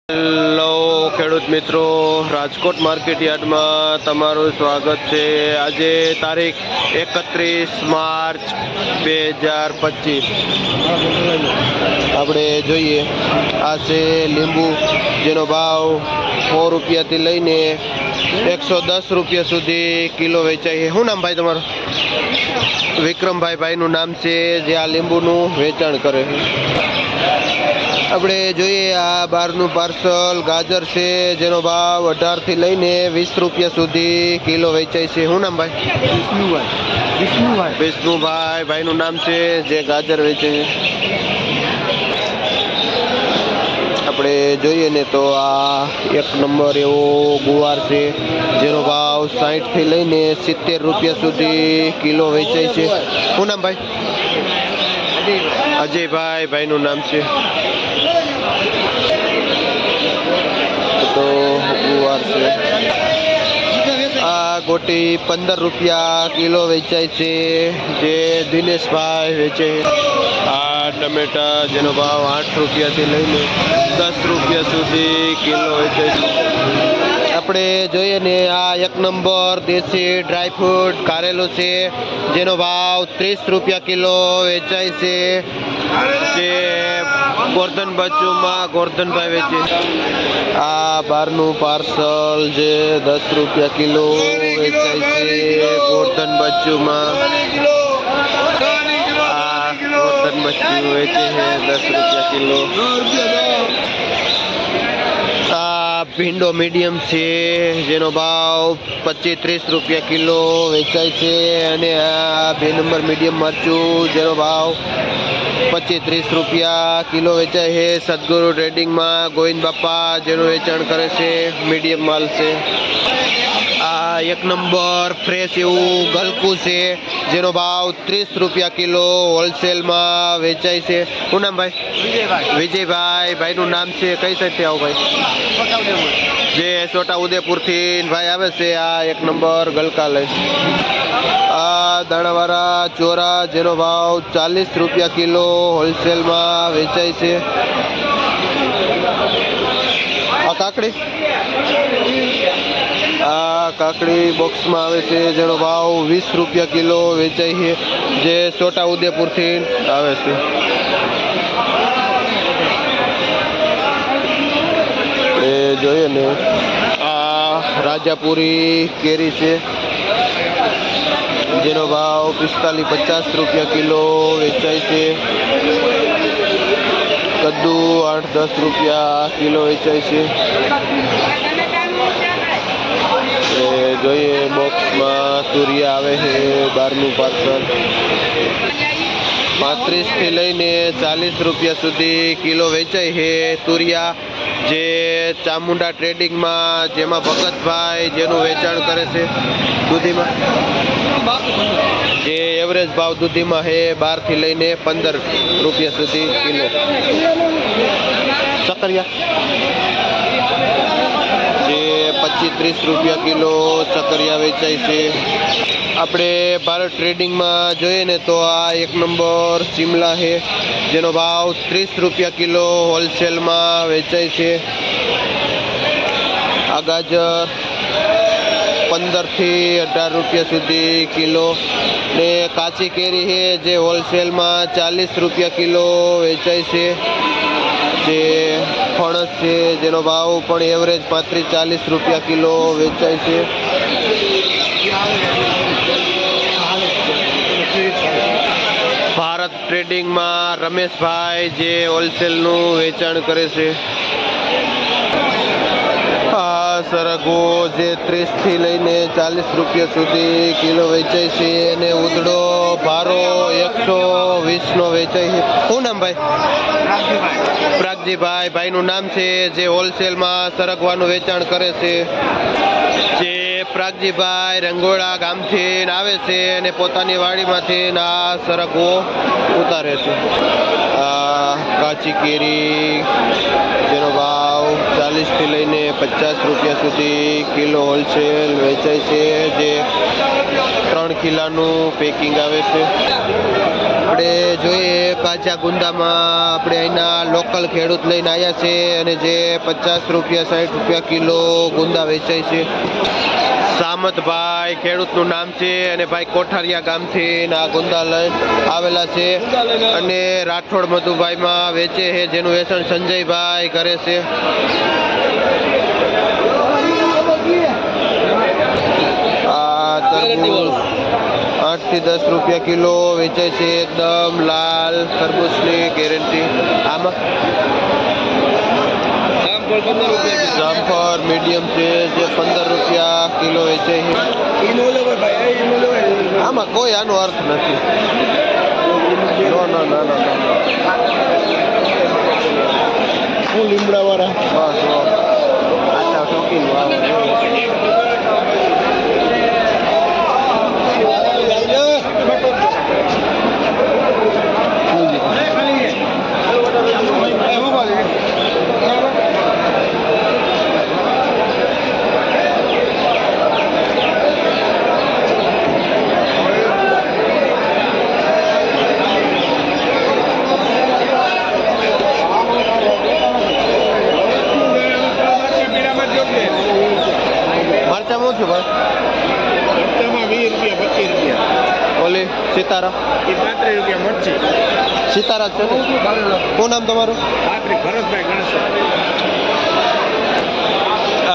Hello ખેડૂત મિત્રો, Rajkot market યાર્ડમાં તમારું સ્વાગત છે। આજે તારીખ 31 માર્ચ 2025। આપણે જોઈએ આ છે લીંબુ, જેનો ભાવ 100 રૂપિયાથી લઈને 110 રૂપિયા સુધી કિલો વેચાય છે। શું નામ ભાઈ તમારું? વિક્રમભાઈ ભાઈનું નામ છે, જે આ લીંબુનું વેચાણ કરે છે। આપણે જોઈએ આ બહારનું પાર્સલ ગાજર છે, જેનો ભાવ 18 થી લઈને 20 રૂપિયા સુધી કિલો વેચાય છે। શું નામ ભાઈ? વિષ્ણુભાઈ ભાઈનું નામ છે, જે ગાજર વેચે છે। આપણે જોઈએ ને તો આ 1 નંબર એવો ગુવાર છે, જેનો ભાવ 60 થી લઈને 70 રૂપિયા સુધી કિલો વેચાય છે। શું નામ ભાઈ? અજયભાઈ ભાઈનું નામ છે। તો ગુવાર છે, આ ગોટી 15 રૂપિયા કિલો વેચાય છે, જે દિનેશભાઈ વેચે। આ ટમેટા, જેનો ભાવ 8 રૂપિયાથી લઈને 10 રૂપિયા સુધી કિલો વેચાય છે। આપણે જોઈએ ને આ 1 નંબર દેશી ડ્રાયફ્રૂટ કારેલું છે, જેનો ભાવ 30 રૂપિયા કિલો વેચાય છે, જે ગોરધન બચ્ચુમાં ગોરધનભાઈ વેચે। આ બહારનું પાર્સલ જે 10 રૂપિયા કિલો વેચાય છે, ગોરધન બચ્ચુમાં। આ ગોરધન બચ્ચું વેચે છે 10 રૂપિયા કિલો। આ ભીંડો મીડિયમ છે, જેનો ભાવ 25-30 રૂપિયા કિલો વેચાય છે, અને આ 2 નંબર મીડિયમ મરચું, જેનો ભાવ 25-30 રૂપિયા કિલો વેચાય છે। સદગુરુ ટ્રેડિંગમાં ગોવિંદ બાપા જેનું વેચાણ કરે છે, મીડિયમ માલ છે। આ 1 નંબર ફ્રેશ એવું ગલકું છે, જેનો ભાવ 30 રૂપિયા કિલો હોલસેલમાં વેચાય છે। શું નામ ભાઈ? વિજયભાઈ ભાઈનું નામ છે। કઈ સાઈડથી આવો ભાઈ? જે છોટા ઉદેપુરથી ભાઈ આવે છે, આ 1 નંબર ગલકા લે। આ દાણાવાળા ચોરા, જેનો ભાવ 40 રૂપિયા કિલો હોલસેલમાં વેચાય છે। આ કાકડી, આ કાકડી બોક્સમાં આવે છે, જેનો ભાવ 20 રૂપિયા કિલો વેચાય છે, જે છોટા ઉદેપુરથી આવે છે। એ જોઈએ ને આ રાજાપુરી કેરી છે, જેનો ભાવ 45-50 રૂપિયા કિલો વેચાય છે। કદ્દુ 8-10 રૂપિયા કિલો વેચાય છે। જોઈએ બોક્સમાં તુરિયા આવે છે, બહારનું પાર્સલ 35 થી લઈને 40 રૂપિયા સુધી કિલો વેચાય છે। તુરિયા જે ચામુંડા ટ્રેડિંગમાં, જેમાં ભગતભાઈ જેનું વેચાણ કરે છે દૂધીમાં, જે એવરેજ ભાવ દૂધીમાં છે 12 થી લઈને 15 રૂપિયા સુધી કિલો। સકરિયા જે 25-30 રૂપિયા કિલો સકરિયા વેચાય છે। આપણે ભારત ટ્રેડિંગમાં જોઈએ ને તો આ 1 નંબર શિમલા છે, જેનો ભાવ 30 રૂપિયા કિલો હોલસેલમાં વેચાય છે। આ ગાજર 15 થી 18 રૂપિયા સુધી કિલો, ને કાચી કેરી છે, જે હોલસેલમાં 40 રૂપિયા કિલો વેચાય છે। જે ફણસ છે, જેનો ભાવ પણ એવરેજ 35-40 રૂપિયા કિલો વેચાય છે। ભારત ટ્રેડિંગમાં રમેશભાઈ જે હોલસેલનું વેચાણ કરે છે। આ સરગવો જે 30 થી લઈને 40 રૂપિયા સુધી કિલો વેચાય છે, અને ઉધડો ભારો 120 નો વેચાય છે। શું નામ ભાઈ? પ્રાગજીભાઈ ભાઈનું નામ છે, જે હોલસેલમાં સરગવાનું વેચાણ કરે છે। જે પ્રાગજીભાઈ રંગોળા ગામથી આવે છે, અને પોતાની વાડીમાંથી આ સરગવો ઉતારે છે। આ કાચી કેરી, જેનો ભાવ 40થી લઈને 50 રૂપિયા સુધી કિલો હોલસેલ વેચાય છે, જે 3 કિલાનું પેકિંગ આવે છે. આપણે જોઈએ કાચા ગુંદામાં આપણે અહીંના લોકલ ખેડૂત લઈને આવ્યા છે અને જે 50 રૂપિયા 60 રૂપિયા કિલો ગુંદા વેચાય છે. સામતભાઈ ખેડૂતનું નામ છે અને ભાઈ કોઠારિયા ગામથી આ ગુંદા લઈ આવેલા છે અને રાઠોડ મધુભાઈમાં વેચે છે, જેનું વેચાણ સંજયભાઈ કરે છે. આ તરબૂચ 8 થી 10 રૂપિયા કિલો વેચાય છે, એકદમ લાલ તરબૂચની ગેરંટી. આમાં જામફળ મીડિયમ છે, જે 15 રૂપિયા કિલો વેચાય છે. આમાં કોઈ આનો અર્થ નથી. લીમડા વાળા બસ આટા શોખીન મરચામાં શું ભાઈ? મરચામાં 20 રૂપિયા 25 રૂપિયા. ઓલી સિતારા એ 35 રૂપિયા મરચી. સિતારા છે ને? શું નામ તમારું? ભરતભાઈ ગણેશભાઈ.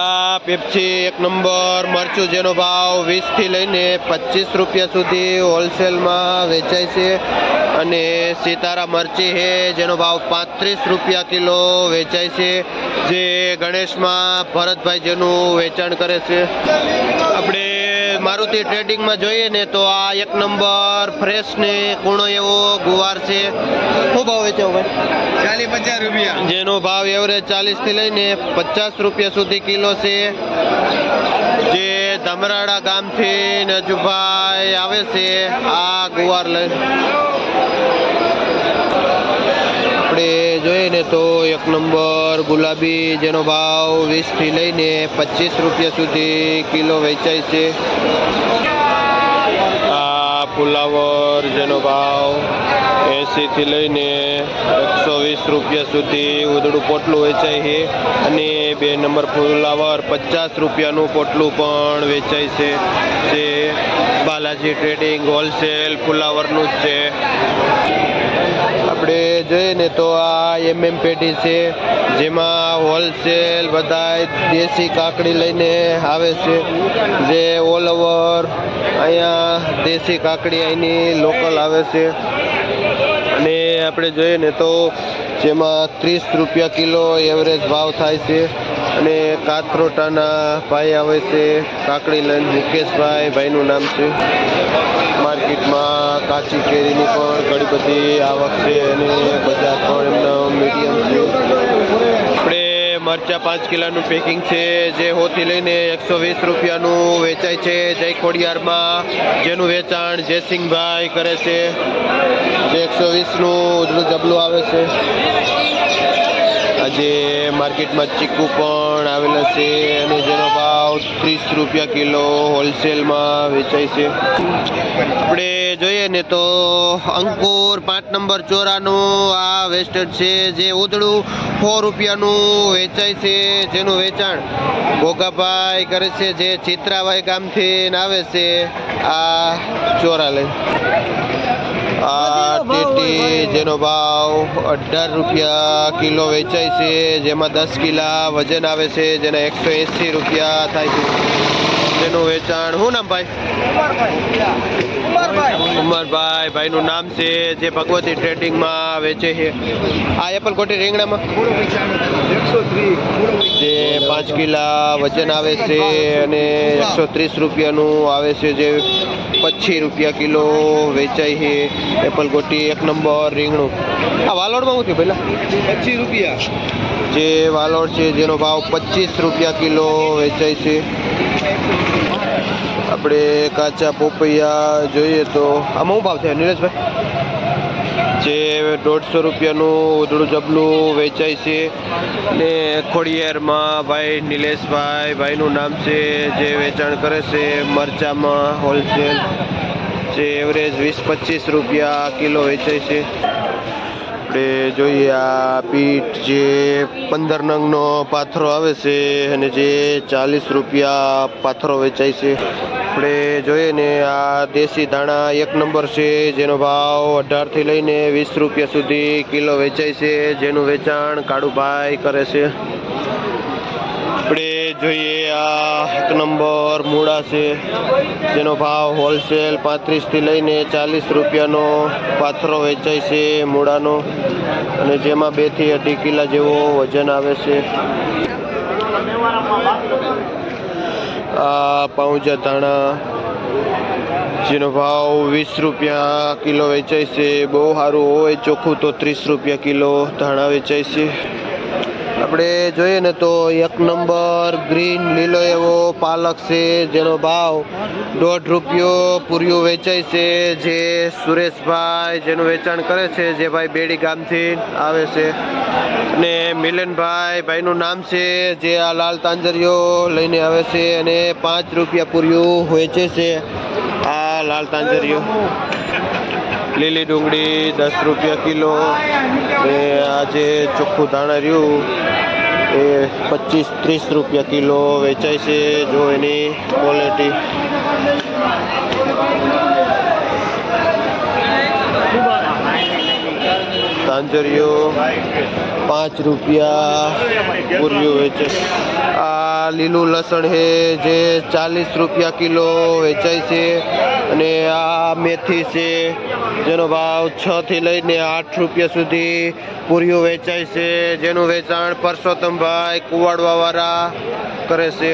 આ પેપ્સી 1 નંબર મરચું, જેનો ભાવ 20 થી લઈને 25 રૂપિયા સુધી હોલસેલમાં વેચાય છે. અને સિતારા મરચી છે, જેનો ભાવ 35 રૂપિયા કિલો વેચાય છે, જે ગણેશમાં ભરતભાઈ જેનું વેચાણ કરે છે. આપણે મારુતિ ટ્રેડિંગમાં જોઈએ ને તો આ 1 નંબર ફ્રેશ ને કૂણો એવો ગુવાર છે. શું ભાવ વેચાવ ભાઈ? 40-50 રૂપિયા. જેનો ભાવ એવરેજ 40 થી લઈને 50 રૂપિયા સુધી કિલો છે, જે ધમરાડા ગામથી નજુભાઈ આવે છે આ ગુવાર લઈને. આપણે જોઈએ ને તો 1 નંબર ગુલાબી, જેનો ભાવ 20 થી લઈને 25 રૂપિયા સુધી કિલો વેચાય છે. આ ફુલાવર, જેનો ભાવ 80 થી લઈને 120 રૂપિયા સુધી ઉધડું પોટલું વેચાય છે. અને 2 નંબર ફુલાવર 50 રૂપિયાનું પોટલું પણ વેચાય છે, જે બાલાજી ટ્રેડિંગ હોલસેલ ફુલાવરનું જ છે. આપણે જોઈએ ને તો આ પેઢી છે, જેમાં હોલસેલ બધા દેશી કાકડી લઈને આવે છે, જે ઓલ ઓવર અહીંયા દેશી કાકડી અહીંની લોકલ આવે છે. અને આપણે જોઈએ ને તો જેમાં 30 રૂપિયા કિલો એવરેજ ભાવ થાય છે. અને કાથરોટાના ભાઈ આવે છે કાકડી લઈને, મુકેશભાઈ ભાઈનું નામ છે. માર્કેટમાં કાચી કેરીની પણ ઘણી બધી આવક છે અને બજાર પણ એમનો મીડિયમ છે. આપણે મરચા 5 કિલોનું પેકિંગ છે, જે 100 થી લઈને 120 રૂપિયાનું વેચાય છે, જય ખોડિયારમાં, જેનું વેચાણ જયસિંહભાઈ કરે છે, જે 120નું ઉજળું જબલું આવે છે. આજે માર્કેટમાં ચીકુ પણ આવેલા છે અને જેનો ભાવ 30 રૂપિયા કિલો હોલસેલમાં વેચાય છે. આપણે જોઈએ ને તો અંકુર 5 નંબર ચોરાનું આ વેસ્ટેડ છે, જે ઉધડું 100 રૂપિયાનું વેચાય છે, જેનું વેચાણ ભોગાભાઈ કરે છે, જે ચિત્રાભાઈ ગામથી આવે છે આ ચોરા લઈ. આ ટેટી, જેનો ભાવ 18 રૂપિયા કિલો વેચાય છે, જેમાં 10 કિલા વજન આવે છે, જેના 180 રૂપિયા થાય છે, જેનું વેચાણ. શું નામ ભાઈ? ઉમરભાઈ ભાઈનું નામ છે, જે ભગવતી ટ્રેડિંગમાં વેચે છે. આ એપલ કોટી રીંગણામાં જે 5 કિલા વજન આવે છે અને 130 રૂપિયાનું આવે છે, જે 25 રૂપિયા કિલો વેચાય છે. એપલ ગોટી 1 નંબર રીંગણું. આ વાલોડમાં શું થયું પહેલાં? 25 રૂપિયા. જે વાલોડ છે, જેનો ભાવ 25 રૂપિયા કિલો વેચાય છે. આપણે કાચા પોપૈયા જોઈએ તો આમાં શું ભાવ છે નીરજભાઈ? જે 150 રૂપિયાનું ઉધડું જબલું વેચાય છે. ને ખોડિયારમાં ભાઈ નિલેશભાઈ ભાઈનું નામ છે, જે વેચાણ કરે છે મરચામાં હોલસેલ, જે એવરેજ 20-25 રૂપિયા કિલો વેચાય છે. આપણે જોઈએ આ બીટ જે 15 નંગનો પાથરો આવે છે અને જે 40 રૂપિયા પાથરો વેચાય છે. આપણે જોઈએ ને આ દેશી ધાણા 1 નંબર છે, જેનો ભાવ 18 થી લઈને 20 રૂપિયા સુધી કિલો વેચાય છે, જેનું વેચાણ કાળુભાઈ કરે છે. આપણે જોઈએ આ 1 નંબર મૂળા છે, જેનો ભાવ હોલસેલ 35 થી લઈને 40 રૂપિયાનો પાથરો વેચાય છે મૂળાનો, અને જેમાં 2 થી 2.5 કિલા જેવો વજન આવે છે. આ પાઉંજા ધાણા, જેનો ભાવ 20 રૂપિયા કિલો વેચાય છે. બહુ સારું હોય ચોખ્ખું તો 30 રૂપિયા કિલો ધાણા વેચાય છે. આપણે જોઈએ ને તો 1 નંબર ગ્રીન લીલો એવો પાલક છે, જેનો ભાવ 1.5 રૂપિયો પૂર્યું વેચાય છે, જે સુરેશભાઈ જેનું વેચાણ કરે છે, જે ભાઈ બેડી ગામથી આવે છે. અને મિલનભાઈ ભાઈનું નામ છે, જે આ લાલ તાંજરીઓ લઈને આવે છે અને 5 રૂપિયા પૂર્યું વેચે છે આ લાલ તાંજરીઓ. લીલી ડુંગળી 10 રૂપિયા કિલો, ને આ જે ચોખ્ખું ધાણા રહ્યું એ 25-30 રૂપિયા કિલો વેચાય છે. જો એની ક્વોલિટી. તાંજરીઓ 5 રૂપિયા પૂર્યું વેચે. આ લીલું લસણ છે, જે 40 રૂપિયા કિલો વેચાય છે. અને આ મેથી છે, જેનો ભાવ 6 થી લઈને 8 રૂપિયા સુધી પૂર્યું વેચાય છે, જેનું વેચાણ પરસોત્તમભાઈ કુવાડવા વાળા કરે છે.